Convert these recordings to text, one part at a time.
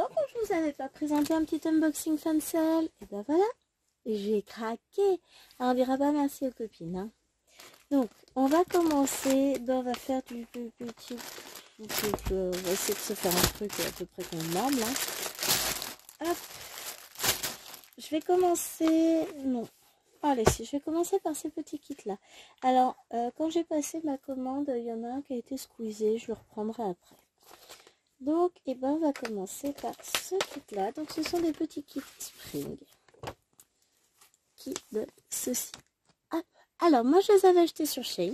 longtemps que je vous avais pas présenté un petit unboxing fancel. Et ben voilà, j'ai craqué. Alors, on dira pas merci aux copines. Hein. Donc, on va commencer. Ben, on va faire du petit... On va essayer de se faire un truc à peu près convenable. Hein. Hop. Je vais commencer... Non. Allez, si je vais commencer par ces petits kits-là. Alors, quand j'ai passé ma commande, il y en a un qui a été squeezé. Je le reprendrai après. Donc, et ben, on va commencer par ce kit-là. Donc, ce sont des petits kits Spring qui donnent ceci. Hop. Alors, moi, je les avais achetés sur Shein.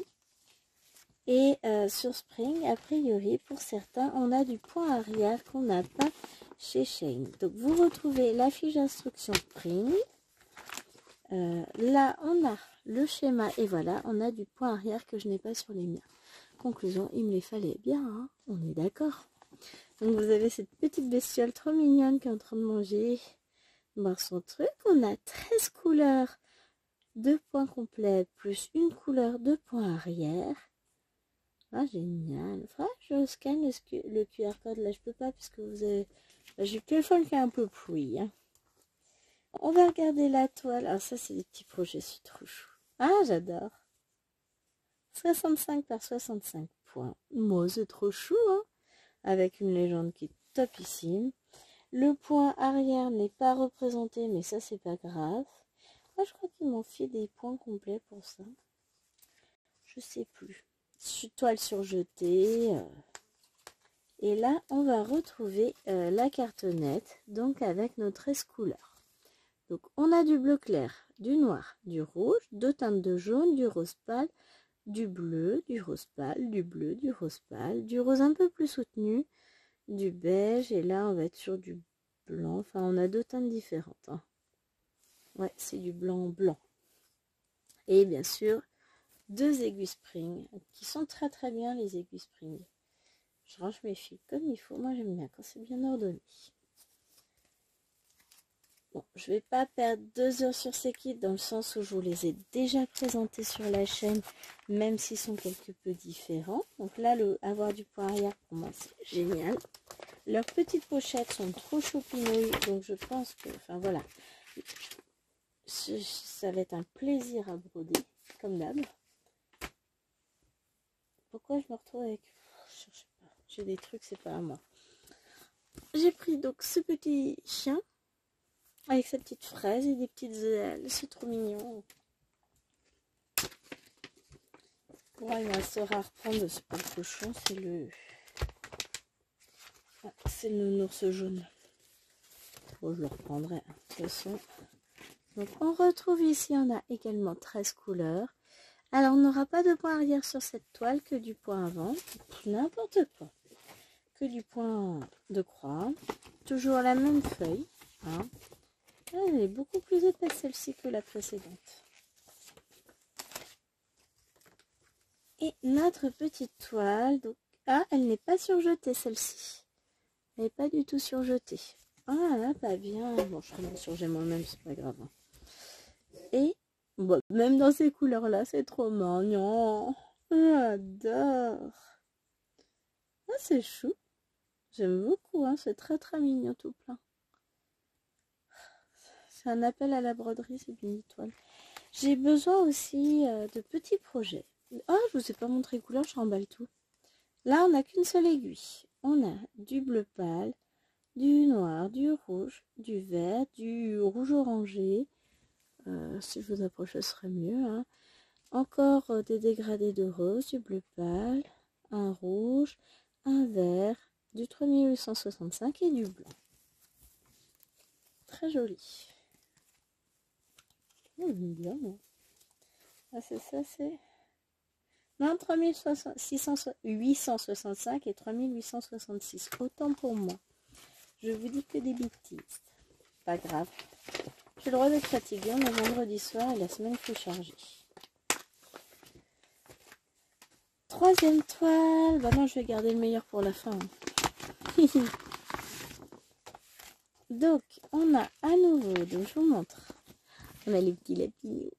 Et sur Spring, a priori, pour certains, on a du point arrière qu'on n'a pas chez Shein. Donc, vous retrouvez la fiche d'instruction Spring. Là, on a le schéma. Et voilà, on a du point arrière que je n'ai pas sur les miens. Conclusion, il me les fallait bien. Hein, on est d'accord. Donc vous avez cette petite bestiole trop mignonne qui est en train de manger son truc. On a 13 couleurs de points complets plus une couleur de point arrière. Ah génial. Enfin, je scanne le QR code. Là je peux pas parce que vous avez... J'ai le téléphone qui est un peu pourri. Hein. On va regarder la toile. Alors ça c'est des petits projets, c'est trop chou. Ah j'adore. 65 par 65 points. Moi c'est trop chou hein. Avec une légende qui est topissime. Le point arrière n'est pas représenté, mais ça, c'est pas grave. Moi, je crois qu'ils m'ont fait des points complets pour ça. Je sais plus. Toile surjetée. Et là, on va retrouver la cartonnette, donc avec nos 13 couleurs. Donc, on a du bleu clair, du noir, du rouge, deux teintes de jaune, du rose pâle, du bleu, du rose pâle, du bleu, du rose pâle, du rose un peu plus soutenu, du beige, et là on va être sur du blanc. Enfin, on a deux teintes différentes. Hein. Ouais, c'est du blanc. Et bien sûr, deux aiguilles Spring, qui sont très très bien les aiguilles Spring. Je range mes fils comme il faut. Moi j'aime bien quand c'est bien ordonné. Bon, je vais pas perdre 2 heures sur ces kits dans le sens où je vous les ai déjà présentés sur la chaîne, même s'ils sont quelque peu différents. Donc là, avoir du point arrière pour moi c'est génial. Leurs petites pochettes sont trop choupinouilles, donc je pense que, enfin voilà, ça va être un plaisir à broder, comme d'hab. Pourquoi je me retrouve avec... Je sais pas, j'ai des trucs, c'est pas à moi. J'ai pris donc ce petit chien, avec sa petite fraise et des petites ailes, c'est trop mignon. Ouais, il me restera à reprendre, c'est pas le cochon, c'est le... Ah, c'est le nounours jaune. Bon, je le reprendrai, hein, de toute façon. Donc, on retrouve ici, on a également 13 couleurs. Alors, on n'aura pas de point arrière sur cette toile, que du point avant. N'importe quoi. Que du point de croix. Toujours la même feuille. Hein. Elle est beaucoup plus épaisse, celle-ci, que la précédente. Et notre petite toile. Donc, ah, elle n'est pas surjetée, celle-ci. Elle n'est pas du tout surjetée. Ah là, pas bien. Bon, je serai surjet moi-même, c'est pas grave. Hein. Et bon, même dans ces couleurs-là, c'est trop mignon. J'adore. Ah, c'est chou. J'aime beaucoup, hein. C'est très très mignon tout plein. C'est un appel à la broderie, cette mini toile. J'ai besoin aussi de petits projets. Ah, je vous ai pas montré les couleurs, je remballe tout. Là, on n'a qu'une seule aiguille. On a du bleu pâle, du noir, du rouge, du vert, du rouge orangé. Si je vous approche, ce serait mieux. Hein. Encore des dégradés de rose, du bleu pâle, un rouge, un vert, du 3865 et du blanc. Très joli. J'aime bien, moi. Ah, c'est ça, c'est... Non, 3865 et 3866. Autant pour moi. Je vous dis que des bêtises. Pas grave. J'ai le droit d'être fatiguée. On est vendredi soir et la semaine plus chargée. Troisième toile. Bah non, je vais garder le meilleur pour la fin. Hein. Donc, on a à nouveau, donc je vous montre. On a les petits lapinous.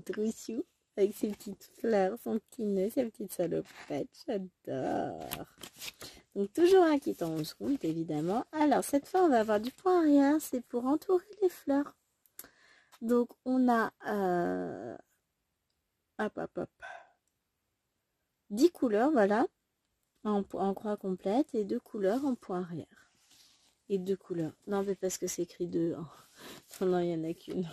Trop chou. Avec ses petites fleurs, son petit nez, sa petite salopette. J'adore. Donc toujours un kit en 11 comptes, évidemment. Alors cette fois, on va avoir du point arrière, c'est pour entourer les fleurs. Donc on a hop, hop, hop, 10 couleurs, voilà, en croix complète, et 2 couleurs en point arrière. Et 2 couleurs. Non, mais parce que c'est écrit 2. Oh. Non, il n'y en a qu'une.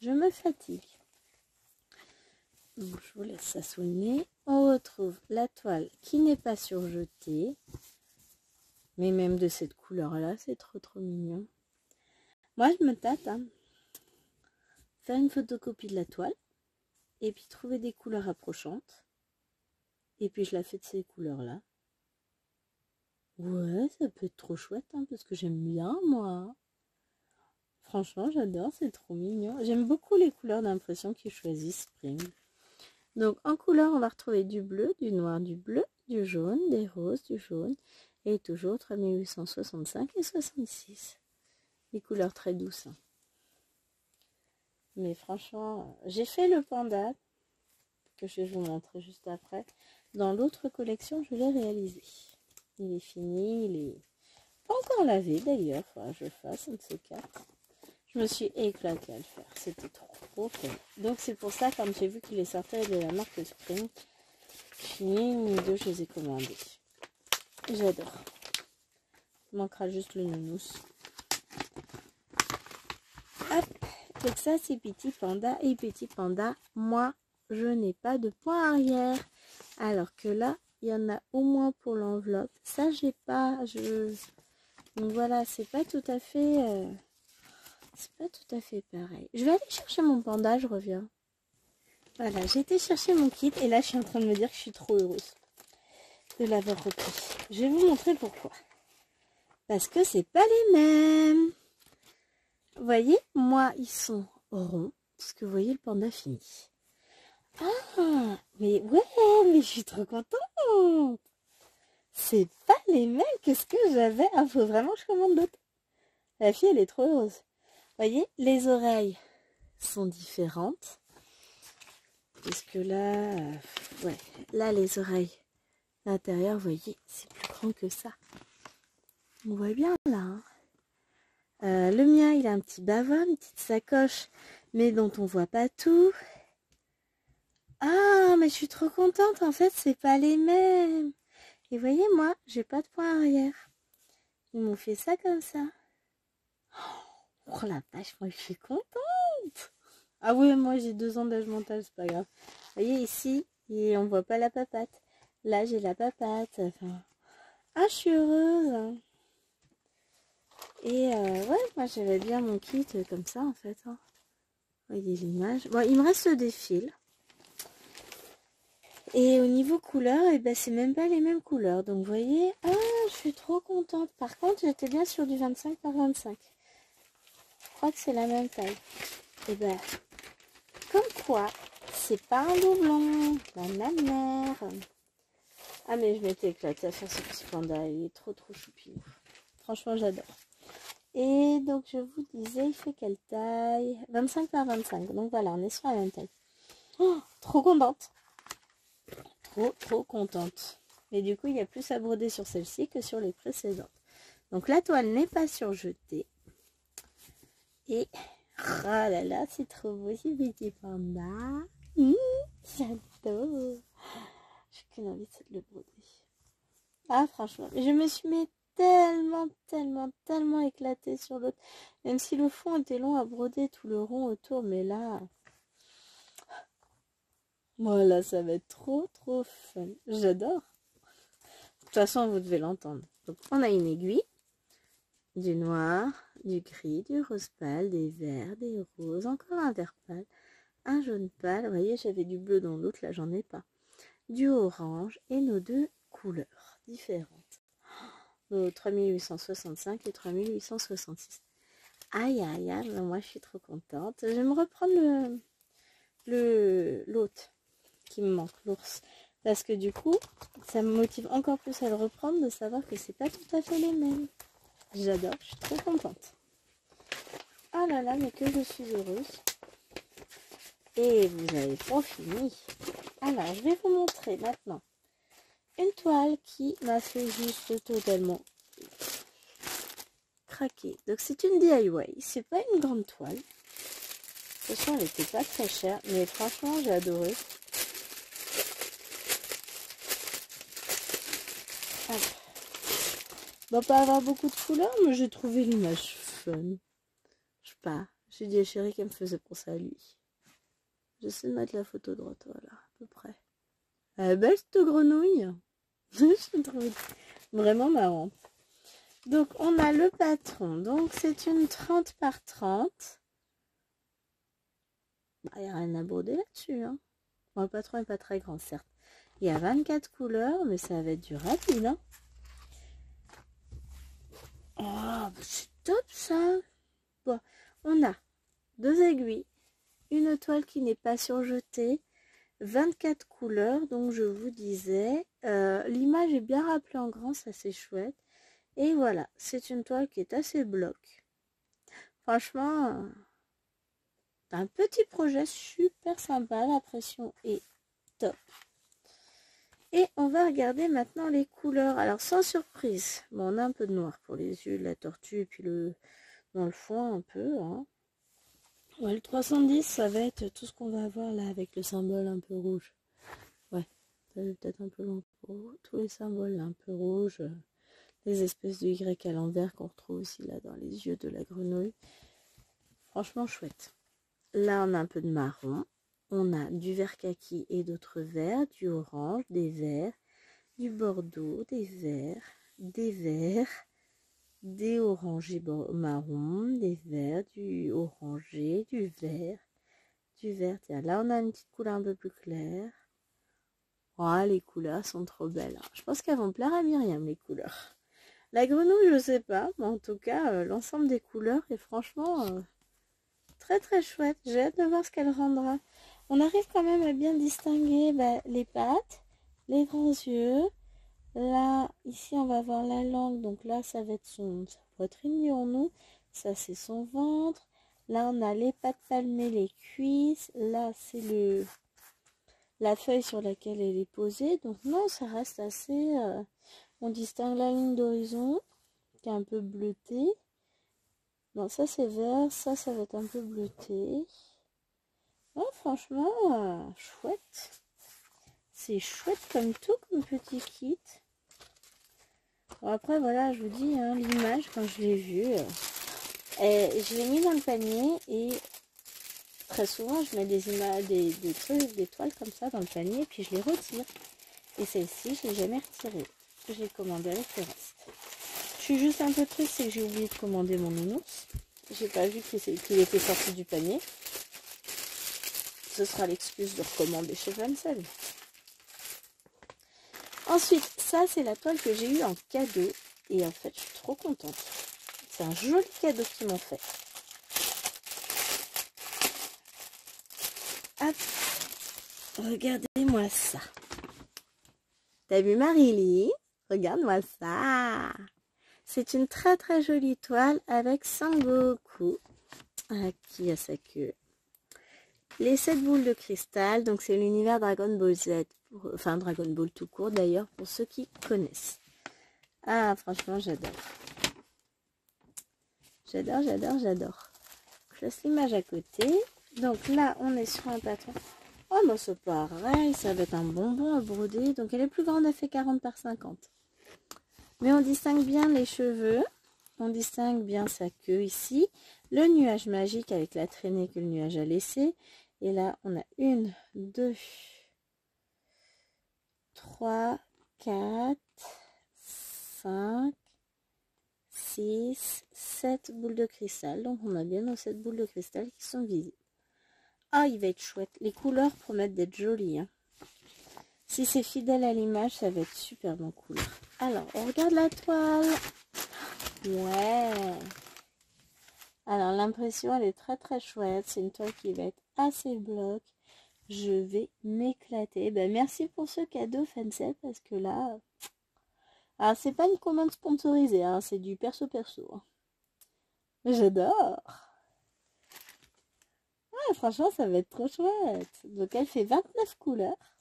Je me fatigue. Donc, je vous laisse ça sous le nez. On retrouve la toile qui n'est pas surjetée. Mais même de cette couleur-là, c'est trop mignon. Moi, je me tâte. Faire une photocopie de la toile. Et puis trouver des couleurs approchantes. Et puis je la fais de ces couleurs-là. Ouais, ça peut être trop chouette, parce que j'aime bien, moi. Franchement, j'adore, c'est trop mignon. J'aime beaucoup les couleurs d'impression qu'ils choisissent Spring. Donc, en couleur, on va retrouver du bleu, du noir, du bleu, du jaune, des roses, du jaune. Et toujours 3865 et 66. Des couleurs très douces. Mais franchement, j'ai fait le panda, que je vais vous montrer juste après. Dans l'autre collection, je l'ai réalisé. Il est fini, il est pas encore lavé d'ailleurs. Faudra que je le fasse, un de ces quatre. Je me suis éclatée à le faire. C'était trop fun. Donc c'est pour ça, comme j'ai vu qu'il est sorti de la marque Spring, une ou deux, je les ai commandés. J'adore. Il manquera juste le nounous. Hop. Donc ça, c'est Petit Panda. Et Petit Panda, moi, je n'ai pas de point arrière. Alors que là, il y en a au moins pour l'enveloppe. Ça, j'ai pas. Donc voilà, c'est pas tout à fait... c'est pas tout à fait pareil. Je vais aller chercher mon panda, je reviens. Voilà, j'ai été chercher mon kit et là, je suis en train de me dire que je suis trop heureuse de l'avoir repris. Je vais vous montrer pourquoi. Parce que c'est pas les mêmes. Vous voyez, moi, ils sont ronds. Parce que vous voyez, le panda fini. Ah, mais ouais, mais je suis trop contente. C'est pas les mêmes que ce que j'avais. Ah, faut vraiment que je commande d'autres. La fille, elle est trop heureuse. Vous voyez, les oreilles sont différentes. Parce que là, ouais, là, les oreilles, l'intérieur, vous voyez, c'est plus grand que ça. On voit bien là. Hein. Le mien, il a un petit bavard, une petite sacoche, mais dont on voit pas tout. Ah, mais je suis trop contente. En fait, c'est pas les mêmes. Et vous voyez, moi, j'ai pas de point arrière. Ils m'ont fait ça comme ça. Oh la vache, moi, je suis contente. Ah oui, moi, j'ai 2 ans d'âge mental, c'est pas grave. Vous voyez, ici, et on voit pas la papate. Là, j'ai la papate. Enfin... Ah, je suis heureuse. Et ouais, moi, j'avais bien mon kit comme ça, en fait. Hein. Vous voyez l'image. Bon, il me reste des fils. Et au niveau couleur, et ben, c'est même pas les mêmes couleurs. Donc, vous voyez, ah, je suis trop contente. Par contre, j'étais bien sur du 25 par 25. Je crois que c'est la même taille. Et ben, comme quoi, c'est pas un doublon. La même mère. Ah, mais je m'étais éclatée à faire ce petit panda. Il est trop choupinou. Franchement, j'adore. Et donc, je vous disais, il fait quelle taille? 25 par 25. Donc, voilà, on est sur la même taille. Oh, trop contente. Trop contente. Et du coup, il y a plus à broder sur celle-ci que sur les précédentes. Donc, la toile n'est pas surjetée. Et, oh là là, c'est trop beau, ce petit panda. J'adore. J'ai qu'une envie, c'est de le broder. Ah, franchement, je me suis mis tellement éclatée sur l'autre. Même si le fond était long à broder, tout le rond autour, mais là... Voilà, ça va être trop fun. J'adore. De toute façon, vous devez l'entendre. Donc, on a une aiguille, du noir, du gris, du rose pâle, des verts, des roses, encore un vert pâle, un jaune pâle. Vous voyez, j'avais du bleu dans l'autre, là, j'en ai pas. Du orange et nos 2 couleurs différentes. Nos 3865 et 3866. Aïe, mais moi, je suis trop contente. Je vais me reprendre l'autre qui me manque, l'ours. Parce que du coup, ça me motive encore plus à le reprendre de savoir que c'est pas tout à fait les mêmes. J'adore, je suis trop contente. Ah là là, mais que je suis heureuse. Et vous n'avez pas fini. Alors, je vais vous montrer maintenant une toile qui m'a fait juste totalement craquer. Donc c'est une DIY, c'est pas une grande toile. De toute façon, elle était pas très chère, mais franchement, j'ai adoré. Hop. Va pas avoir beaucoup de couleurs, mais j'ai trouvé l'image fun. Je sais pas. J'ai dit à chérie qu'elle me faisait penser à lui. J'essaie de mettre la photo droite, voilà, à peu près. Elle est belle cette grenouille. Je trouve vraiment marrant. Donc on a le patron. Donc c'est une 30 par 30. Bah, il n'y a rien à broder là-dessus. Hein. Bon, le patron n'est pas très grand, certes. Il y a 24 couleurs, mais ça va être du rapide. Hein. Oh, bah, c'est top ça. Bon, on a 2 aiguilles, une toile qui n'est pas surjetée, 24 couleurs, donc je vous disais, l'image est bien rappelée en grand, ça c'est chouette. Et voilà, c'est une toile qui est assez bloc. Franchement, un petit projet super sympa, la pression est top. Et on va regarder maintenant les couleurs. Alors sans surprise, bon, on a un peu de noir pour les yeux de la tortue et puis dans le fond un peu. Hein. Ouais, le 310, ça va être tout ce qu'on va avoir là avec le symbole un peu rouge. Ouais, peut-être un peu long pour tous les symboles là, un peu rouges. Les espèces de Y à l'envers qu'on retrouve aussi là dans les yeux de la grenouille. Franchement chouette. Là on a un peu de marron. On a du vert kaki et d'autres verts, du orange, des verts, du bordeaux, des verts, des orangés marron, des verts, du orangé, du vert. Tiens, là on a une petite couleur un peu plus claire. Oh, les couleurs sont trop belles. Hein. Je pense qu'elles vont plaire à Myriam, les couleurs. La grenouille, je sais pas, mais en tout cas, l'ensemble des couleurs est franchement très très chouette. J'ai hâte de voir ce qu'elle rendra. On arrive quand même à bien distinguer les pattes, les grands yeux. Là, ici, on va voir la langue. Donc là, ça va être sa poitrine, dirons-nous. Ça, c'est son ventre. Là, on a les pattes palmées, les cuisses. Là, c'est la feuille sur laquelle elle est posée. Donc non, ça reste assez... on distingue la ligne d'horizon, qui est un peu bleutée. Non, ça, c'est vert. Ça va être un peu bleuté. Oh, franchement, chouette. C'est chouette comme tout, comme petit kit. Bon, après, voilà, je vous dis, hein, l'image, quand je l'ai vue, je l'ai mis dans le panier et très souvent, je mets des images, des trucs, des toiles comme ça dans le panier et puis je les retire. Et celle-ci, je ne l'ai jamais retirée. J'ai commandé avec le reste. Je suis juste un peu triste, c'est que j'ai oublié de commander mon nounours. J'ai pas vu qu'il était sorti du panier. Ce sera l'excuse de recommander chez Vansel. Ensuite, ça c'est la toile que j'ai eue en cadeau. Et en fait, je suis trop contente. C'est un joli cadeau qu'ils m'ont fait. Hop. Regardez-moi ça. T'as vu Marily? Regarde-moi ça. C'est une très très jolie toile avec Sangoku qui a sa queue. Les 7 boules de cristal, donc c'est l'univers Dragon Ball Z, enfin Dragon Ball tout court d'ailleurs, pour ceux qui connaissent. Ah, franchement, j'adore. J'adore. Je laisse l'image à côté. Donc là, on est sur un patron. Oh, bah c'est pareil, ça va être un bonbon à broder. Donc elle est plus grande, elle fait 40 par 50. Mais on distingue bien les cheveux. On distingue bien sa queue ici. Le nuage magique avec la traînée que le nuage a laissée. Et là, on a 1, 2, 3, 4, 5, 6, 7 boules de cristal. Donc, on a bien nos 7 boules de cristal qui sont visibles. Ah, il va être chouette. Les couleurs promettent d'être jolies. Hein. Si c'est fidèle à l'image, ça va être super bon couleur. Alors, on regarde la toile. Ouais. Alors, l'impression, elle est très très chouette. C'est une toile qui va être assez bloc. Je vais m'éclater. Ben, merci pour ce cadeau, Fansel, parce que là... Alors, c'est pas une commande sponsorisée, hein, c'est du perso-perso. Hein. J'adore. Ah, franchement, ça va être trop chouette. Donc, elle fait 29 couleurs.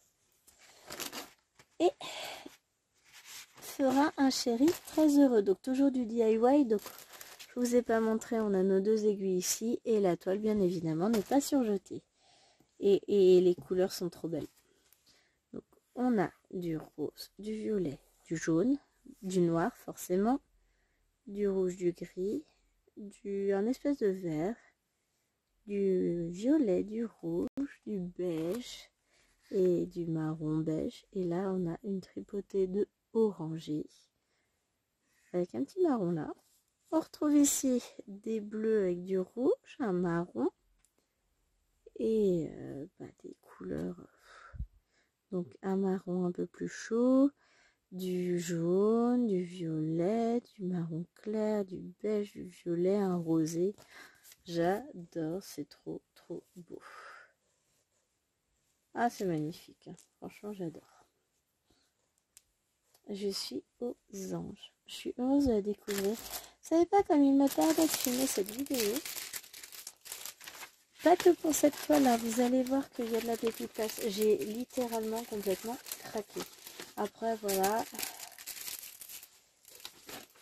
Et fera un chéri très heureux. Donc toujours du DIY. Donc je vous ai pas montré, on a nos 2 aiguilles ici. Et la toile, bien évidemment, n'est pas surjetée. Et les couleurs sont trop belles. Donc on a du rose, du violet, du jaune, du noir forcément, du rouge, du gris, un espèce de vert, du violet, du rouge, du beige et du marron beige. Et là on a une tripotée de orangé avec un petit marron là. On retrouve ici des bleus avec du rouge, un marron et des couleurs, donc un marron un peu plus chaud, du jaune, du violet, du marron clair, du beige, du violet, un rosé. J'adore, c'est trop beau. Ah, c'est magnifique, hein. Franchement j'adore. Je suis aux anges. Je suis heureuse de la découvrir. Vous savez pas comme il me tardait de filmer cette vidéo. Pas que pour cette fois là, vous allez voir qu'il y a de la pépitage. J'ai littéralement complètement craqué. Après voilà,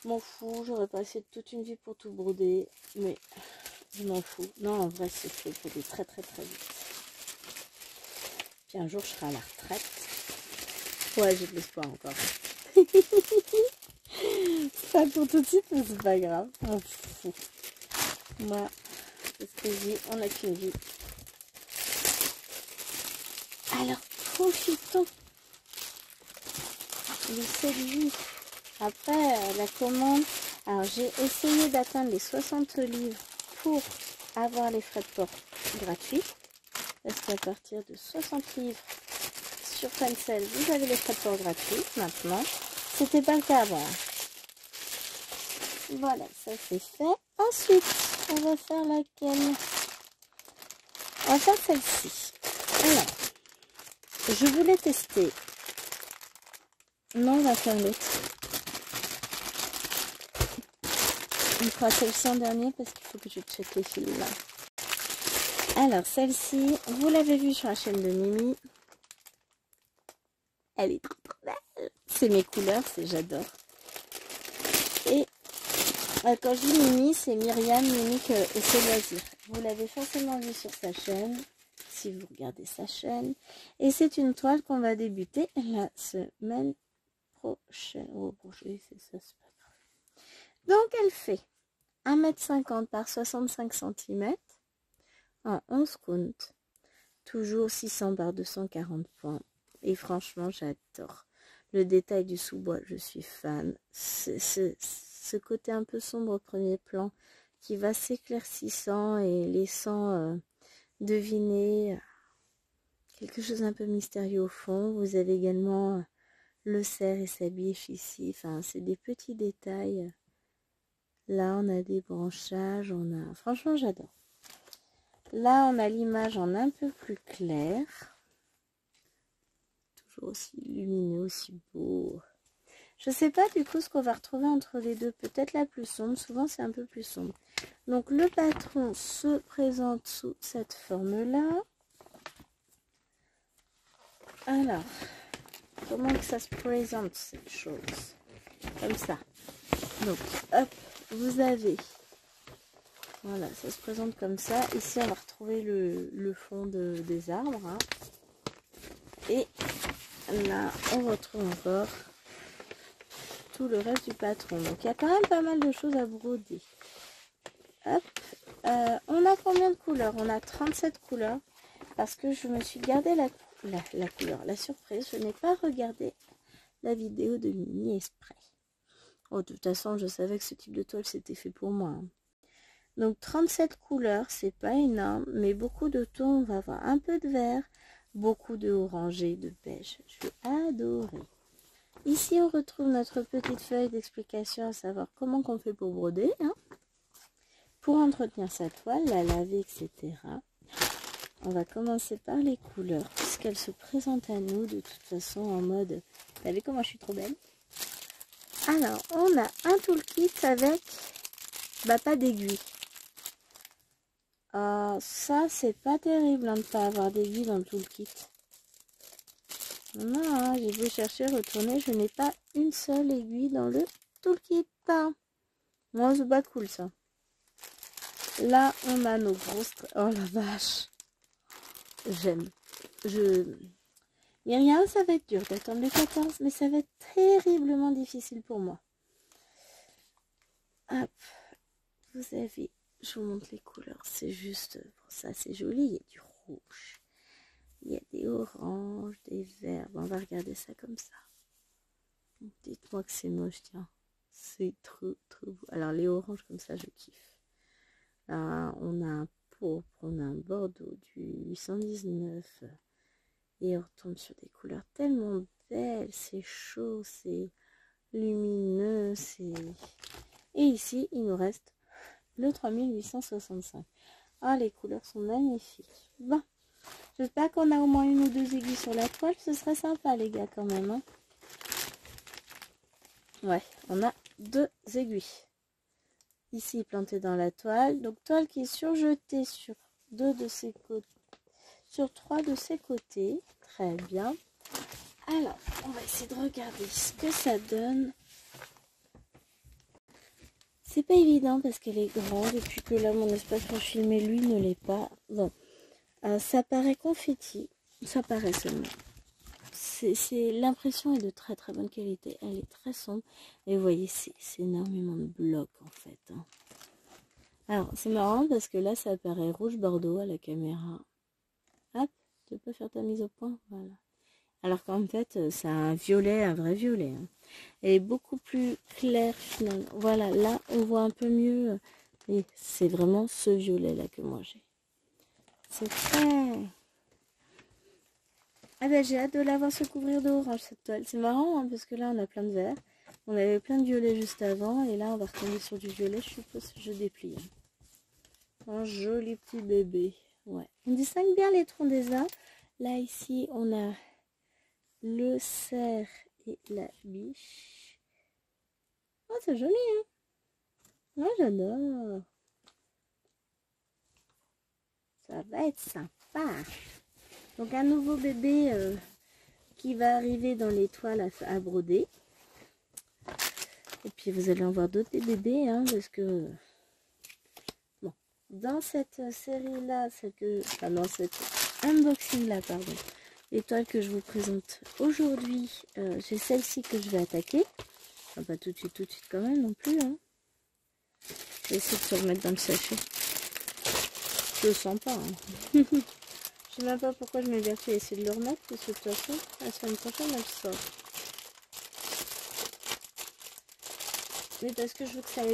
je m'en fous, j'aurais passé toute une vie pour tout broder, mais je m'en fous. Non, en vrai c'est fait broder très vite. Puis un jour je serai à la retraite. Ouais, j'ai de l'espoir encore. Pas pour tout de suite, mais c'est pas grave, on m'en fout. Moi, c'est ce que je dis, on n'a qu'une vie. Alors, profitons de cette vie. Après, la commande, alors j'ai essayé d'atteindre les 60 livres pour avoir les frais de port gratuits. Parce qu'à partir de 60 livres sur Tencel, vous avez les frais de port gratuits. Maintenant, c'était pas le cas avant. Voilà, ça c'est fait. Ensuite, on va faire laquelle? On va faire celle-ci. Alors, je voulais tester. Non, on va faire l'autre. On fera celle-ci en dernier parce qu'il faut que je check les fils là. Alors, celle-ci, vous l'avez vue sur la chaîne de Mimi. Elle est trop belle. C'est mes couleurs, j'adore. Et quand je dis Mimi, c'est Myriam, Mimique et ses loisirs. Vous l'avez forcément vu sur sa chaîne, si vous regardez sa chaîne. Et c'est une toile qu'on va débuter la semaine prochaine. Oh, c'est ça, c'est pas grave. Donc, elle fait 1,50 m par 65 cm en 11 comptes. Toujours 600 par 240 points. Et franchement, j'adore. Le détail du sous-bois, je suis fan. Ce côté un peu sombre au premier plan qui va s'éclaircissant et laissant deviner quelque chose un peu mystérieux au fond. Vous avez également le cerf et sa biche ici. Enfin, c'est des petits détails. Là, on a des branchages. Franchement, j'adore. Là, on a l'image en un peu plus clair. Toujours aussi lumineux, aussi beau. Je sais pas du coup ce qu'on va retrouver entre les deux. Peut-être la plus sombre. Souvent, c'est un peu plus sombre. Donc, le patron se présente sous cette forme-là. Alors, comment que ça se présente, cette chose? Comme ça. Donc, hop, vous avez... Voilà, ça se présente comme ça. Ici, on va retrouver le fond des arbres. Hein. Et là, on retrouve encore tout le reste du patron. Donc, il y a quand même pas mal de choses à broder. Hop. On a combien de couleurs? On a 37 couleurs. Parce que je me suis gardé la couleur, la surprise. Je n'ai pas regardé la vidéo de Mimi Esprit. Oh, de toute façon, je savais que ce type de toile, c'était fait pour moi. Hein. Donc 37 couleurs, c'est pas énorme, mais beaucoup de tons. On va avoir un peu de vert, beaucoup de orangé, de beige. Je vais adorer. Ici, on retrouve notre petite feuille d'explication à savoir comment qu'on fait pour broder. Hein. Pour entretenir sa toile, la laver, etc. On va commencer par les couleurs, puisqu'elles se présentent à nous de toute façon en mode... Vous savez comment je suis trop belle? Alors, on a un toolkit avec pas d'aiguille. Ça, c'est pas terrible hein, de ne pas avoir d'aiguille dans le toolkit. Non, hein, j'ai beau chercher, retourner, je n'ai pas une seule aiguille dans le toolkit. Moi, c'est pas cool ça. Là, on a nos grosses... Oh la vache. J'aime. Myriam, ça va être dur d'attendre le 14, mais ça va être terriblement difficile pour moi. Hop. Vous avez... Je vous montre les couleurs. C'est juste... Pour ça, c'est joli. Il y a du rouge. Il y a des oranges, des verts. Bon, on va regarder ça comme ça. Dites-moi que c'est moche, tiens. C'est trop beau. Alors, les oranges comme ça, je kiffe. Là, on a un pourpre, on a un bordeaux du 819. Et on retombe sur des couleurs tellement belles. C'est chaud, c'est lumineux, c'est... Et ici, il nous reste le 3865. Ah, les couleurs sont magnifiques. Bon, j'espère qu'on a au moins une ou deux aiguilles sur la toile. Ce serait sympa, les gars, quand même. Hein. Ouais, on a 2 aiguilles. Ici, plantées dans la toile. Donc, toile qui est surjetée sur 2 de ses côtés. Sur 3 de ses côtés. Très bien. Alors, on va essayer de regarder ce que ça donne. C'est pas évident parce qu'elle est grande et puis que là, mon espace pour filmer, lui, ne l'est pas. Bon, ça paraît confetti. Ça paraît seulement. L'impression est de très très bonne qualité. Elle est très sombre. Et vous voyez, c'est énormément de blocs en fait. Hein. Alors, c'est marrant parce que là, ça apparaît rouge bordeaux à la caméra. Hop, tu peux faire ta mise au point. Voilà. Alors qu'en fait, c'est un violet, un vrai violet. Hein. Elle est beaucoup plus claire finalement. Voilà, là, on voit un peu mieux. Et c'est vraiment ce violet-là que moi j'ai. C'est très... Ah ben, j'ai hâte de la voir se couvrir d'orange, cette toile. C'est marrant, hein, parce que là, on a plein de vert. On avait plein de violet juste avant. Et là, on va retomber sur du violet. Je suppose que je déplie. Hein. Un joli petit bébé. Ouais. On distingue bien les troncs des arbres. Là, ici, on a le cerf et la biche. Oh, c'est joli, hein. Moi, j'adore. Ça va être sympa. Donc, un nouveau bébé qui va arriver dans les toiles à broder. Et puis, vous allez en voir d'autres des bébés, hein, parce que... Bon, dans cette série-là, enfin, dans cet unboxing-là, pardon, les toiles que je vous présente aujourd'hui, j'ai celle-ci que je vais attaquer. Enfin, pas tout de suite quand même non plus, hein. Je vais essayer de se remettre dans le sachet. Je le sens pas. Hein. Je sais même pas pourquoi je m'évertue à essayer de le remettre. Parce que de toute façon, la semaine prochaine, elle sort. Mais parce que je veux que ça ait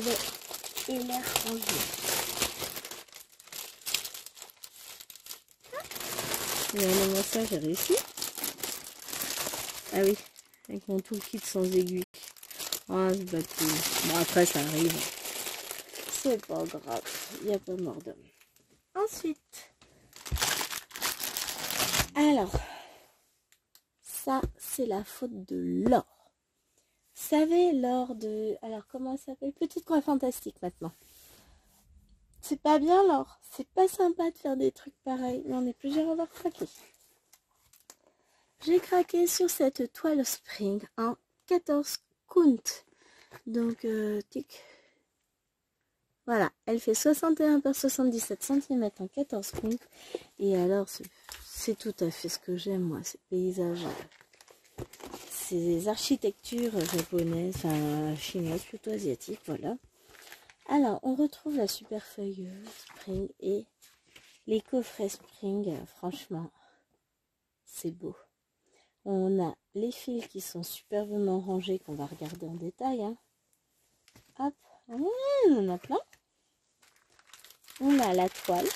l'air rangé. Mais ça, j'ai réussi. Ah oui, avec mon toolkit sans aiguille. Ah, c'est pas cool. Bon, après, ça arrive. C'est pas grave. Il n'y a pas mort d'homme. Ensuite, alors, ça, c'est la faute de l'or. Vous savez, l'or de... Alors, comment ça s'appelle? Petite Croix Fantastique, maintenant. C'est pas bien, l'or. C'est pas sympa de faire des trucs pareils. Mais on est plusieurs à avoir craqué. J'ai craqué sur cette toile spring en 14 count. Donc, tic. Voilà, elle fait 61 par 77 cm en 14 count. Et alors, c'est tout à fait ce que j'aime, moi, ces paysages. Ces architectures japonaises, enfin chinoises, plutôt asiatiques, voilà. Alors, on retrouve la super feuille spring et les coffrets spring, franchement, c'est beau. On a les fils qui sont superbement rangés, qu'on va regarder en détail. Hein. Hop, on en a plein. On a la toile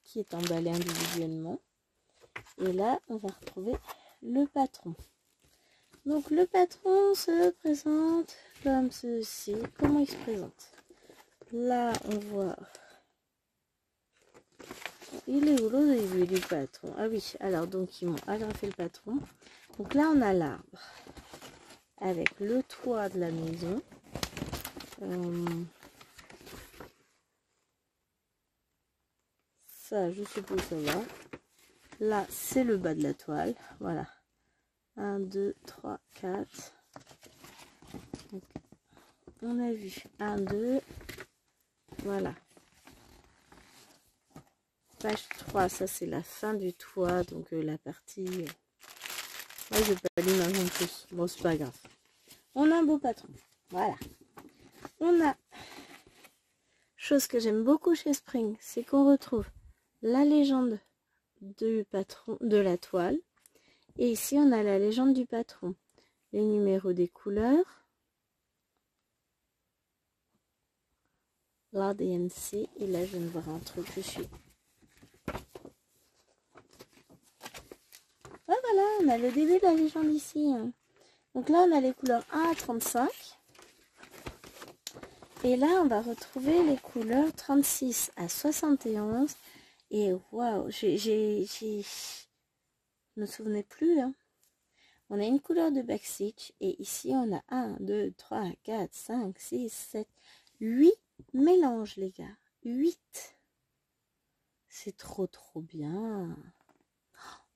qui est emballée individuellement. Et là, on va retrouver le patron. Donc, le patron se présente comme ceci. Comment il se présente? Là, on voit... Il est où l'autre du patron? Ah oui, alors, donc, ils m'ont agrafé le patron. Donc là, on a l'arbre avec le toit de la maison. Ça, je sais pas où ça va. Là, c'est le bas de la toile. Voilà. 1, 2, 3, 4. Donc, on a vu 1, 2. Voilà. Page 3, ça c'est la fin du toit, donc la partie... Ouais, j'ai pas l'image en plus. Bon, c'est pas grave. On a un beau patron. Voilà. On a... Chose que j'aime beaucoup chez Spring, c'est qu'on retrouve la légende du patron, de la toile. Et ici, on a la légende du patron. Les numéros des couleurs. L'ADNC. Et là, je viens de voir un truc. Je suis... Ah, voilà, on a le début de la légende ici. Donc là, on a les couleurs 1 à 35. Et là, on va retrouver les couleurs 36 à 71. Et waouh, je me souvenais plus. Hein. On a une couleur de backstitch. Et ici, on a 1, 2, 3, 4, 5, 6, 7, 8 mélanges, les gars. 8. C'est trop, trop bien.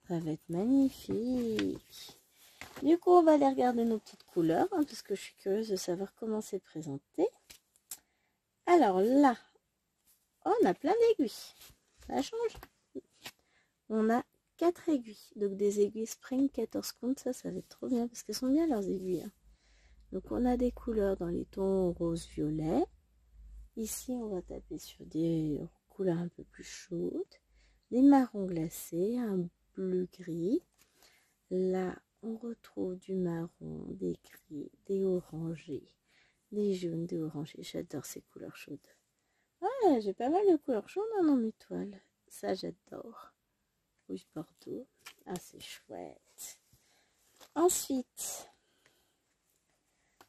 Ça va être magnifique. Du coup, on va aller regarder nos petites couleurs. Hein, parce que je suis curieuse de savoir comment c'est présenté. Alors là, on a plein d'aiguilles. Ça change. On a 4 aiguilles. Donc des aiguilles Spring 14 comptes. Ça va être trop bien parce qu'elles sont bien leurs aiguilles. Hein. Donc on a des couleurs dans les tons rose-violet. Ici, on va taper sur des couleurs un peu plus chaudes. Des marrons glacés, un bleu-gris. Là, on retrouve du marron, des gris, des orangés, des jaunes, des orangés. J'adore ces couleurs chaudes. Ah, j'ai pas mal de couleurs chaudes dans mes toiles. Ça, j'adore. Rouge bordeaux. Ah, c'est chouette. Ensuite,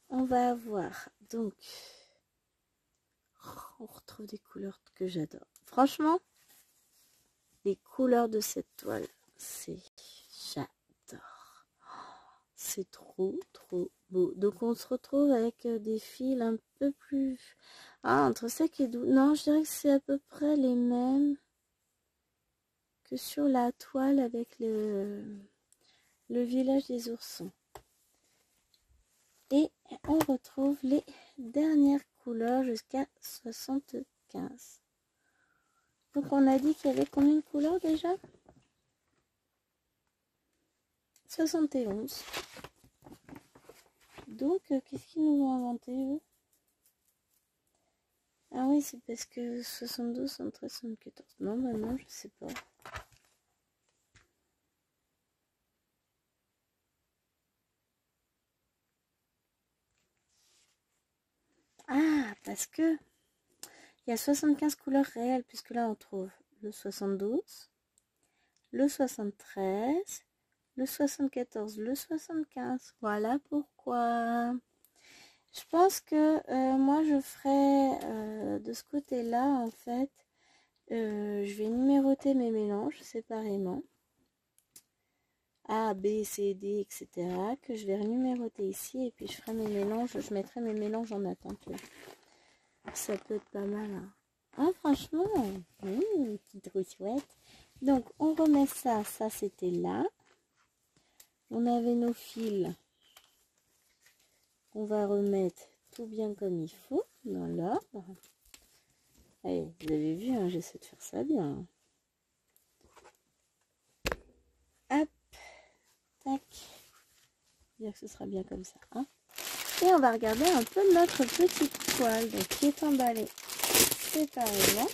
on va avoir donc... on retrouve des couleurs que j'adore. Franchement, les couleurs de cette toile, c'est... j'adore. C'est trop, trop beau. Donc, on se retrouve avec des fils un peu plus... Ah, entre sec et doux. Non, je dirais que c'est à peu près les mêmes que sur la toile avec le village des oursons. Et on retrouve les dernières couleurs jusqu'à 75. Donc on a dit qu'il y avait combien de couleurs déjà? 71. Donc qu'est-ce qu'ils nous ont inventé eux? Ah oui, c'est parce que 72, 73, 74. Non, maintenant je sais pas. Ah, parce que il y a 75 couleurs réelles, puisque là on trouve le 72, le 73, le 74, le 75. Voilà pourquoi. Je pense que moi je ferai de ce côté-là, en fait, je vais numéroter mes mélanges séparément. A, B, C, D, etc. Que je vais numéroter ici et puis je ferai mes mélanges, je mettrai mes mélanges en attente. Là. Ça peut être pas mal. Hein. Ah, franchement, c'est trop chouette. Donc, on remet ça. Ça, c'était là. On avait nos fils. On va remettre tout bien comme il faut dans l'ordre. Allez, vous avez vu, hein, j'essaie de faire ça bien. Hop, tac. Dire que ce sera bien comme ça. Hein. Et on va regarder un peu notre petite toile, donc qui est emballée séparément.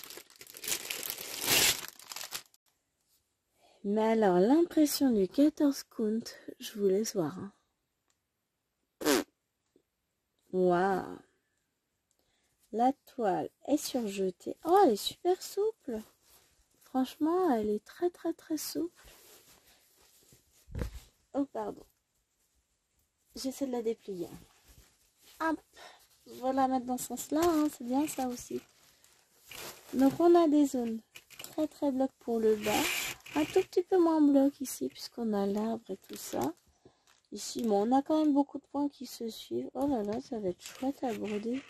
Mais alors, l'impression du 14 count, je vous laisse voir. Hein. Waouh! La toile est surjetée. Oh, elle est super souple. Franchement, elle est très très très souple. Oh, pardon. J'essaie de la déplier. Hop! Voilà, mettre dans ce sens-là, hein, c'est bien ça aussi. Donc, on a des zones très très bloc pour le bas. Un tout petit peu moins bloc ici, puisqu'on a l'arbre et tout ça. Ici, bon, on a quand même beaucoup de points qui se suivent. Oh là là, ça va être chouette à broder.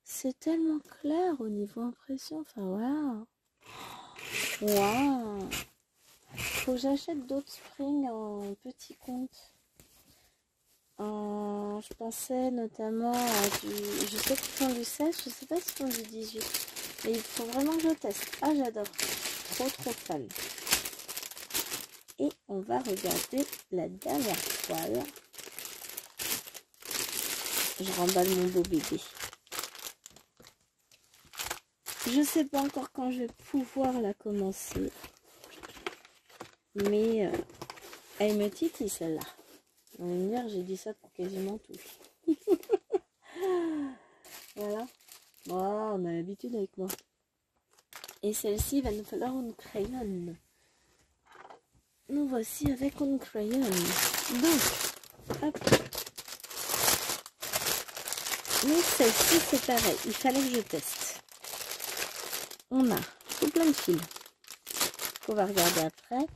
C'est tellement clair au niveau impression. Enfin, waouh! Waouh! Faut que j'achète d'autres springs en petits comptes. Je pensais notamment à du... Je sais qu'ils font du 16, je sais pas s'ils font du 18. Mais il faut vraiment que je teste. Ah, j'adore. Trop fan. Et on va regarder la dernière toile. Je remballe mon beau bébé. Je sais pas encore quand je vais pouvoir la commencer. Mais elle me titille celle-là. On va me dire, j'ai dit ça pour quasiment tout. Voilà. Oh, on a l'habitude avec moi. Et celle-ci, il va nous falloir une crayon. Nous voici avec une crayon. Donc, hop. Mais celle-ci, c'est pareil. Il fallait que je teste. On a tout plein de fils qu'on va regarder après.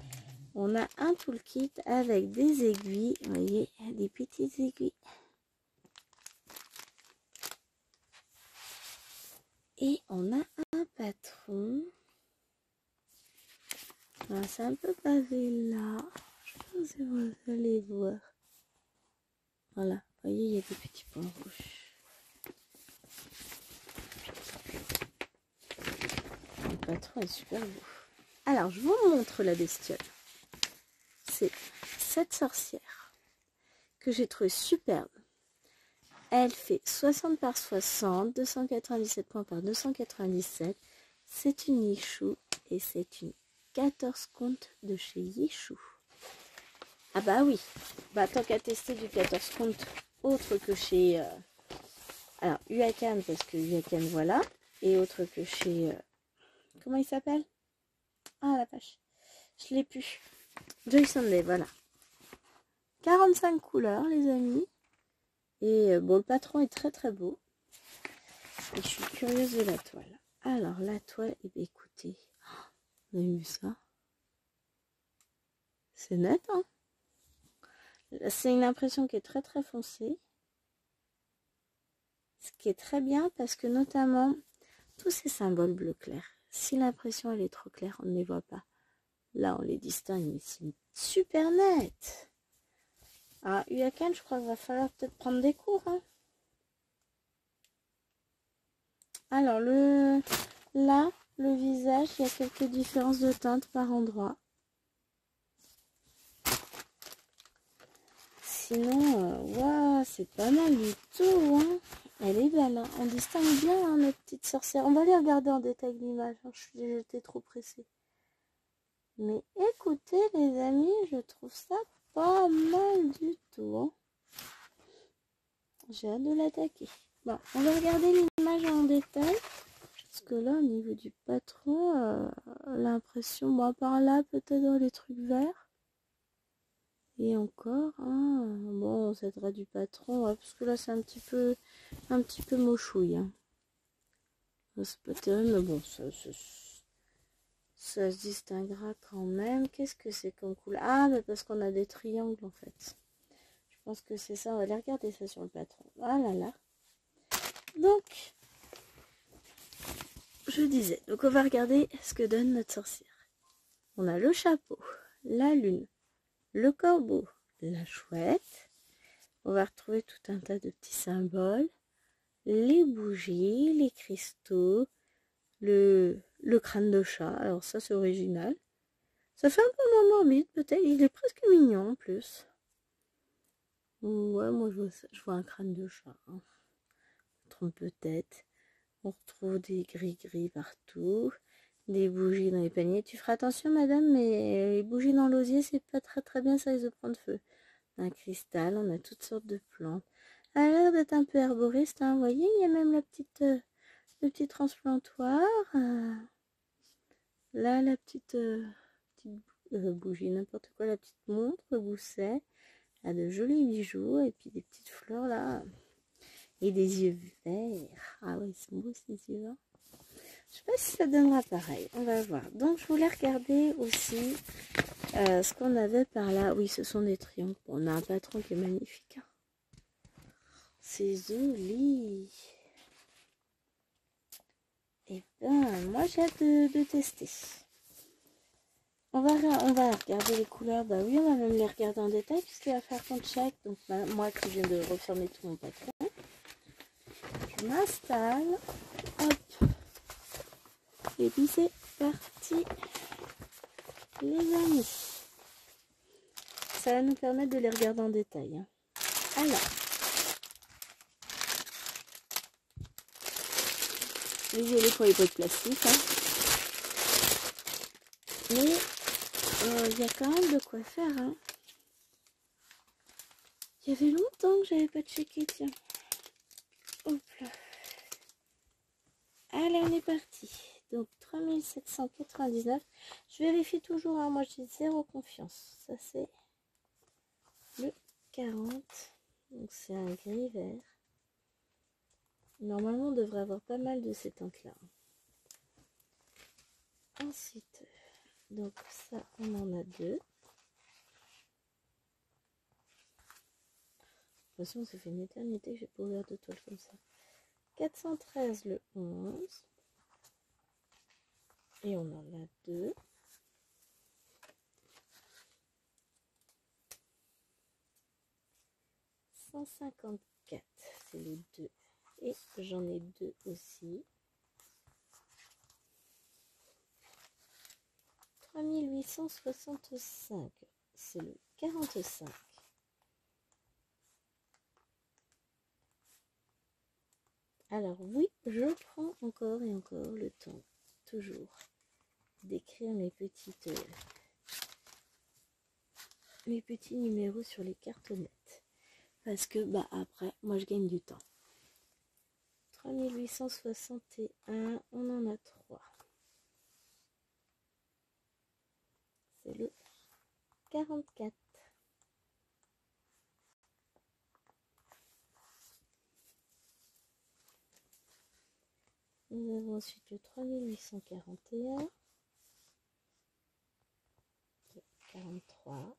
On a un toolkit avec des aiguilles. Vous voyez, des petites aiguilles. Et on a un patron. C'est un peu pavé là. Je sais pas si vous allez voir. Voilà, vous voyez, il y a des petits points rouges. Le patron est super beau. Alors, je vous montre la bestiole. C'est cette sorcière que j'ai trouvée superbe. Elle fait 60 par 60, 297 points par 297. C'est une Yichou et c'est une 14 comptes de chez Yichou. Ah bah oui, bah tant qu'à tester du 14 comptes autre que chez... alors, Uakan, parce que Uakan, voilà. Et autre que chez... comment il s'appelle? Ah, la vache. Je l'ai plus. Joy Sunday, voilà. 45 couleurs, les amis. Et bon, le patron est très très beau. Et je suis curieuse de la toile. Alors, la toile, eh bien, écoutez. Vous avez vu ça? C'est net, hein? C'est une impression qui est très très foncée. Ce qui est très bien parce que notamment, tous ces symboles bleu clair, si l'impression elle est trop claire, on ne les voit pas. Là, on les distingue, mais c'est super net. Ah, Uakan, je crois qu'il va falloir peut-être prendre des cours. Hein. Alors, là, le visage, il y a quelques différences de teinte par endroit. Sinon, waouh, c'est pas mal du tout. Hein. Elle est belle. Hein. On distingue bien hein, notre petite sorcière. On va aller regarder en détail l'image. Hein. J'étais trop pressée. Mais écoutez, les amis, je trouve ça pas mal du tout. Hein. J'ai hâte de l'attaquer. Bon, on va regarder l'image en détail. Parce que là, au niveau du patron, l'impression, bon, par là, peut-être dans les trucs verts. Et encore, hein, bon, ça sera du patron, ouais, parce que là, c'est un petit peu mochouille. Hein. C'est pas terrible, mais bon, ça se distinguera quand même. Qu'est-ce que c'est comme couleur? Ah, mais parce qu'on a des triangles, en fait. Je pense que c'est ça. On va aller regarder ça sur le patron. Ah là là. Donc, je disais, donc on va regarder ce que donne notre sorcière. On a le chapeau, la lune, le corbeau, la chouette. On va retrouver tout un tas de petits symboles. Les bougies, les cristaux, le crâne de chat. Alors ça, c'est original. Ça fait un peu moins morbide, peut-être. Il est presque mignon, en plus. Ouais, moi, je vois un crâne de chat. Hein. Trompe peut-être. On retrouve des gris-gris partout. Des bougies dans les paniers. Tu feras attention, madame, mais les bougies dans l'osier, c'est pas très très bien, ça risque de prendre feu. Un cristal, on a toutes sortes de plantes. Elle a l'air d'être un peu herboriste, hein. Vous voyez, il y a même le petit transplantoire. Là, la petite bougie, n'importe quoi, la petite montre, le gousset. Elle a de jolis bijoux et puis des petites fleurs là. Et des yeux verts. Ah oui, ils sont beaux ces yeux là. Je sais pas si ça donnera pareil. On va voir. Donc, je voulais regarder aussi ce qu'on avait par là. Oui, ce sont des triangles. On a un patron qui est magnifique. Hein. C'est joli. Et ben, moi j'ai hâte de tester. On va regarder les couleurs. Bah oui, on va même les regarder en détail puisqu'il va faire compte check. Donc moi qui viens de refermer tout mon paquet, je m'installe. Hop. Et puis c'est parti, les amis. Ça va nous permettre de les regarder en détail. Hein. Alors, désolé pour les pots de plastique. Hein. Mais il y a quand même de quoi faire. Hein. Il y avait longtemps que j'avais pas checké, tiens. Hop là. Allez, on est parti. Donc 3799. Je vérifie toujours, hein. Moi j'ai zéro confiance. Ça c'est le 40. Donc c'est un gris vert. Normalement on devrait avoir pas mal de ces teintes là. Ensuite, donc ça on en a deux. De toute façon ça fait une éternité que j'ai pas ouvert de toile comme ça. 413 le 11. Et on en a deux. « 154, c'est le 2. Et j'en ai deux aussi. 3865, c'est le 45. Alors oui, je prends encore et encore le temps, toujours, d'écrire mes petits numéros sur les cartonnettes. Parce que bah après, moi je gagne du temps. 3861, on en a 3. C'est le 44. Nous avons ensuite le 3841, le 43,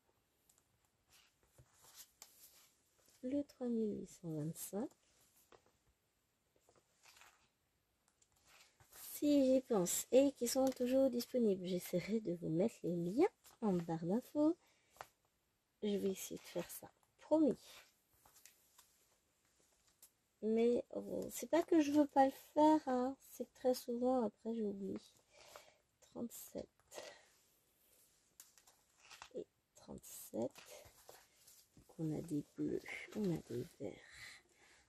le 3825. Si j'y pense et qui sont toujours disponibles, j'essaierai de vous mettre les liens en barre d'infos. Je vais essayer de faire ça, promis. Mais c'est pas que je veux pas le faire, hein. C'est que très souvent après j'oublie. 37 et 37. On a des bleus, on a des verts.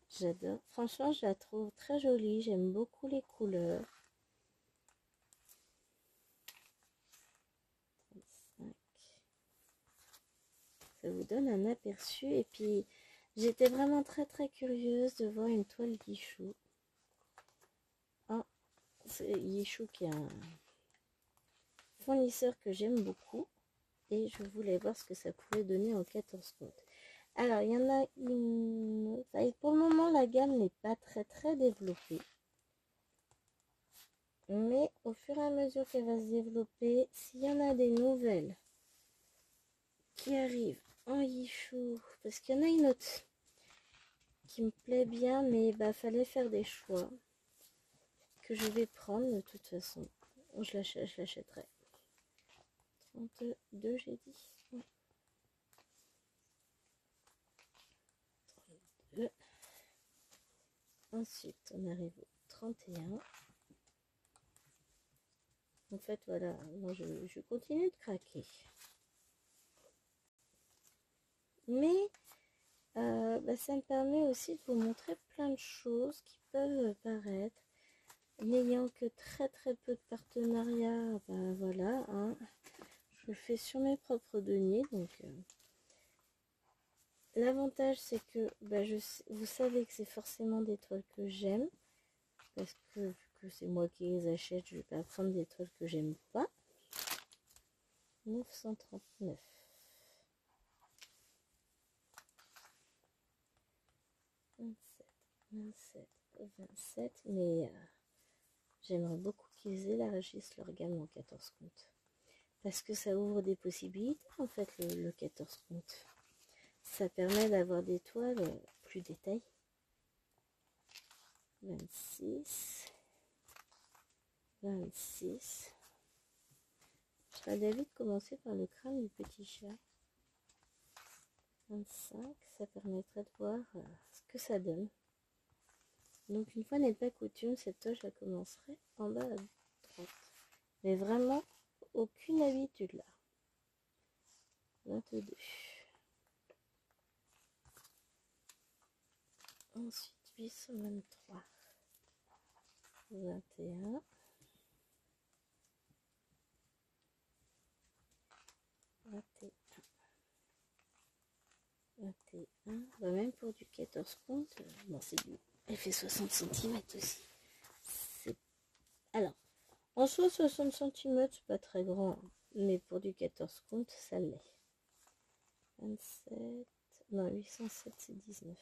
J'adore. Franchement, je la trouve très jolie. J'aime beaucoup les couleurs. 35. Ça vous donne un aperçu. Et puis, j'étais vraiment très curieuse de voir une toile Guichou. Ah, c'est Guichou qui est un fournisseur que j'aime beaucoup. Et je voulais voir ce que ça pouvait donner en 14 comptes. Alors, il y en a une... Pour le moment, la gamme n'est pas très développée. Mais au fur et à mesure qu'elle va se développer, s'il y en a des nouvelles qui arrivent en Guichou, parce qu'il y en a une autre qui me plaît bien, mais bah fallait faire des choix que je vais prendre de toute façon. Je l'achèterai. 32, j'ai dit. 32. Ensuite, on arrive au 31. En fait, voilà, moi je continue de craquer. Mais bah, ça me permet aussi de vous montrer plein de choses qui peuvent paraître, n'ayant que très peu de partenariats, bah voilà, hein, je le fais sur mes propres deniers, donc l'avantage c'est que bah, vous savez que c'est forcément des toiles que j'aime, parce que vu que c'est moi qui les achète, je vais pas prendre des toiles que j'aime pas. 939. 27, 27, mais j'aimerais beaucoup qu'ils élargissent leur gamme en 14 comptes. Parce que ça ouvre des possibilités, en fait, le 14 comptes. Ça permet d'avoir des toiles plus détaillées. 26, 26. pas d'avis de commencer par le crâne du petit chat. 25, ça permettrait de voir ce que ça donne. Donc une fois n'est pas coutume, cette toche elle commencerait en bas à droite. Mais vraiment aucune habitude là. 22. Ensuite 823. 21. 21. 21. Bah même pour du 14 comptes, bon c'est du. Elle fait 60 cm aussi. Alors, en soi 60 cm c'est pas très grand, mais pour du 14 comptes ça l'est. 27. Non, 807 c'est 19.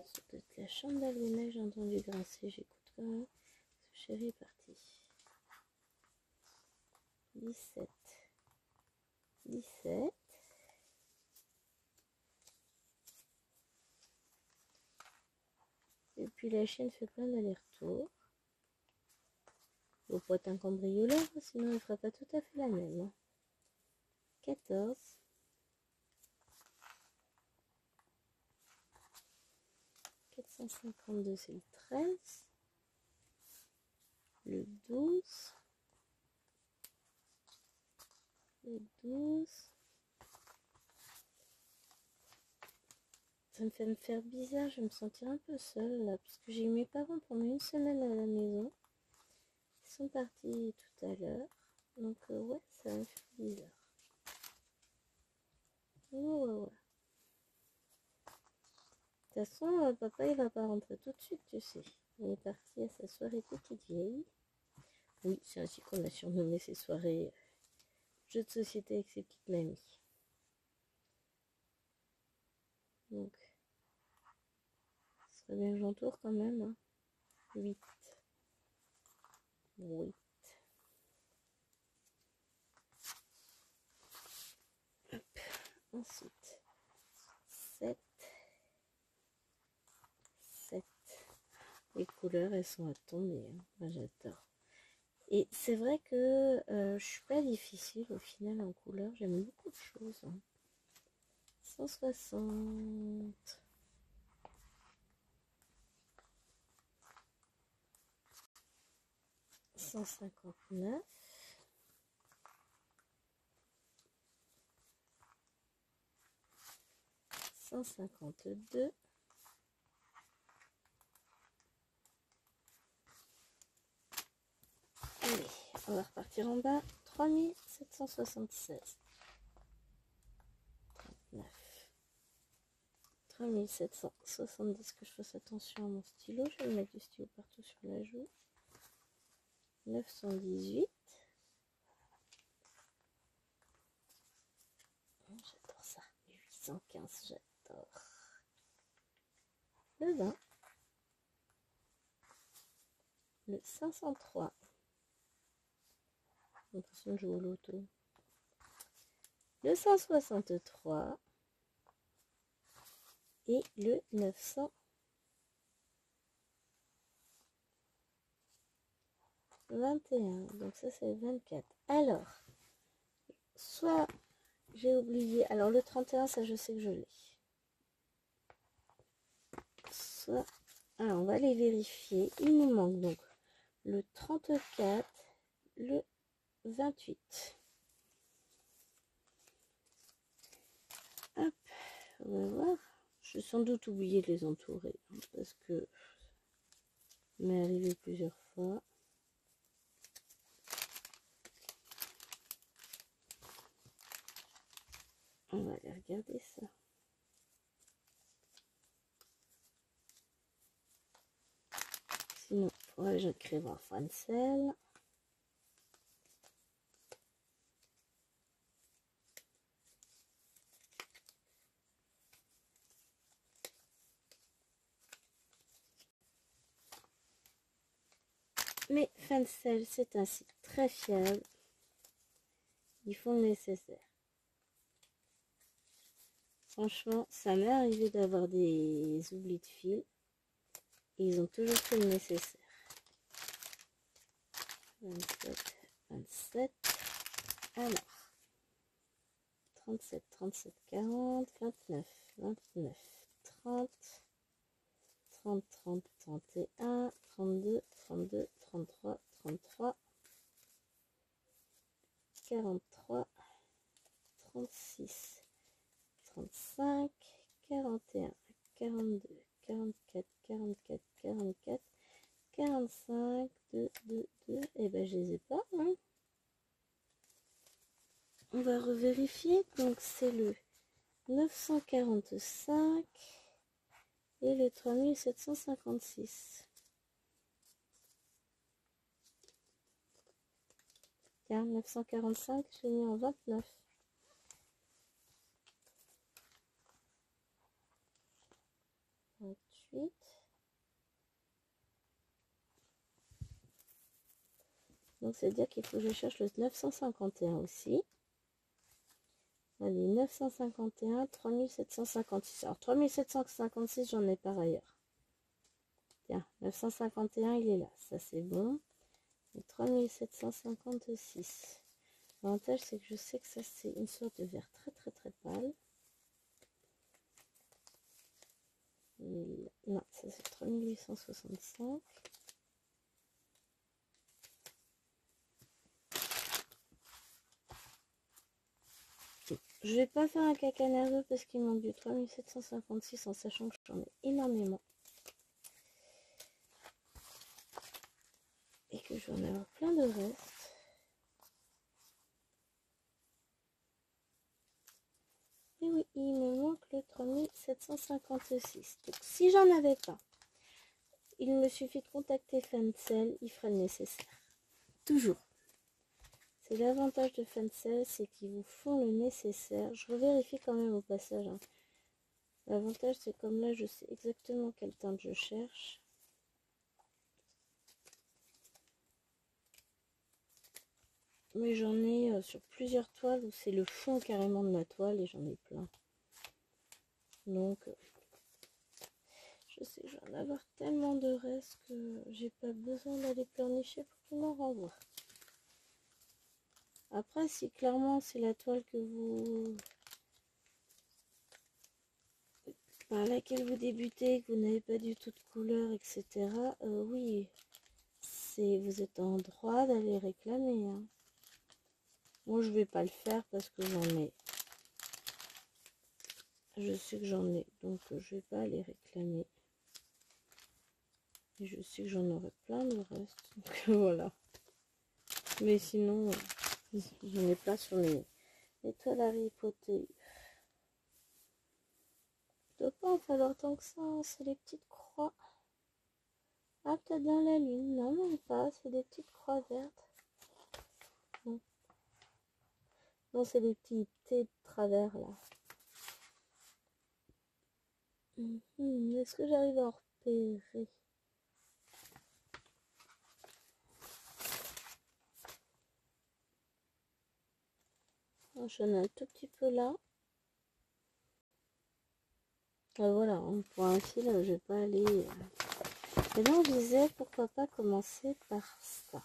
Sur toute la chandelle de neige, j'ai entendu grincer, j'écoute quand même. Ce chéri est parti. 17. 17. Et puis la chienne fait plein d'allers-retours. Faut pas être un cambrioleur, sinon elle fera pas tout à fait la même. 14. 452 c'est le 13. Le 12. Le 12. Ça me fait me faire bizarre, je vais me sentir un peu seule là, parce que j'ai eu mes parents pendant une semaine à la maison. Ils sont partis tout à l'heure. Donc ouais, ça me fait bizarre. Ouais. De toute façon, papa il va pas rentrer tout de suite, tu sais. Il est parti à sa soirée petite vieille. Oui, c'est ainsi qu'on a surnommé ces soirées jeux de société avec ses petites mamies. Donc, ce serait bien que j'entoure quand même. Hein. 8. 8. Hop. Ensuite, 7. 7. Les couleurs, elles sont à tomber. Hein. Moi, j'adore. Et c'est vrai que je suis pas difficile au final en couleur. J'aime beaucoup de choses. Hein. 160. 159. 152. Allez, on va repartir en bas. 3776. 39. 3770. Que je fasse attention à mon stylo. Je vais mettre du stylo partout sur la joue. 918. J'adore ça. 815, j'adore. Le 20. Le 503. J'ai l'impression de jouer au loto. Le 163. Et le 921. Donc ça c'est le 24. Alors, soit j'ai oublié. Alors le 31, ça je sais que je l'ai. Soit. Alors on va les vérifier. Il nous manque donc le 34, le 28. Hop, on va voir. Je vais sans doute oublier de les entourer. Hein, parce que ça m'est arrivé plusieurs fois. On va aller regarder ça. Sinon, il faudrait que j'écrive en Francel. Mais Fancel, c'est un site très fiable. Ils font le nécessaire. Franchement, ça m'est arrivé d'avoir des oublis de fil. Et ils ont toujours fait le nécessaire. 27, 27. Alors. 37, 37, 40, 29, 29, 30, 30, 30, 31, 32, 32, 33, 33, 43, 36, 35, 41, 42, 44, 44, 44, 45, 2, 2, 2. Et ben je les ai pas, hein. On va revérifier. Donc c'est le 945 et le 3756. Tiens, 945, je l'ai mis en 29. Donc c'est à dire qu'il faut que je cherche le 951 aussi. Allez, 951, 3756. Alors 3756, j'en ai par ailleurs. Tiens, 951, il est là. Ça, c'est bon. Et 3756. L'avantage, c'est que je sais que ça, c'est une sorte de vert très, très, très pâle. Et non, ça, c'est 3865. Je vais pas faire un caca nerveux parce qu'il manque du 3756 en sachant que j'en ai énormément. Et que je vais en avoir plein de restes. Et oui, il me manque le 3756. Donc si j'en avais pas, il me suffit de contacter Fancel, il fera le nécessaire. Toujours. C'est l'avantage de Fancel, c'est qu'ils vous font le nécessaire. Je revérifie quand même au passage. Hein. L'avantage, c'est comme là, je sais exactement quelle teinte je cherche. Mais j'en ai sur plusieurs toiles où c'est le fond carrément de ma toile et j'en ai plein. Donc, je sais que je vais en avoir tellement de restes que j'ai pas besoin d'aller pleurnicher pour qu'il m'en renvoie. Après, si clairement c'est la toile que vous... par laquelle vous débutez, que vous n'avez pas du tout de couleur, etc. Oui, vous êtes en droit d'aller réclamer. Hein. Moi, je vais pas le faire parce que j'en ai. Je sais que j'en ai, donc je vais pas aller réclamer. Et je sais que j'en aurai plein de restes, donc voilà. Mais sinon, j'en ai pas sur mes toiles Harry Potter. Il doit pas en falloir tant que ça, hein. C'est les petites croix. Ah, peut-être dans la lune. Non, même pas, c'est des petites croix vertes. Non, non c'est des petits T de travers là. Est-ce que j'arrive à en repérer? J'en ai un tout petit peu là. Ah, voilà, pour un fil, je vais pas aller... Et là, on disait, pourquoi pas commencer par ça.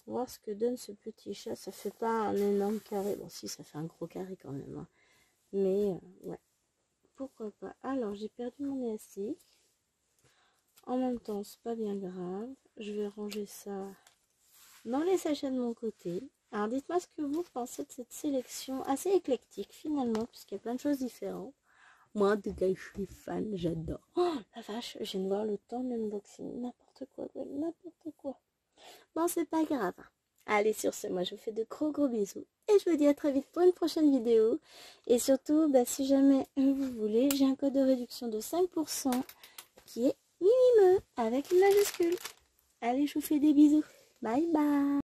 Voir ce que donne ce petit chat. Ça fait pas un énorme carré. Bon, si, ça fait un gros carré quand même. Hein. Mais, ouais. Pourquoi pas. Alors, j'ai perdu mon élastique. En même temps, c'est pas bien grave. Je vais ranger ça dans les sachets de mon côté. Alors, dites-moi ce que vous pensez de cette sélection assez éclectique, finalement, puisqu'il y a plein de choses différentes. Moi, en tout cas, je suis fan, j'adore. Oh, la vache, je viens de voir le temps de l'unboxing. N'importe quoi, n'importe quoi. Bon, c'est pas grave. Allez, sur ce, moi, je vous fais de gros bisous. Et je vous dis à très vite pour une prochaine vidéo. Et surtout, si jamais vous voulez, j'ai un code de réduction de 5% qui est minimeux avec une majuscule. Allez, je vous fais des bisous. Bye bye.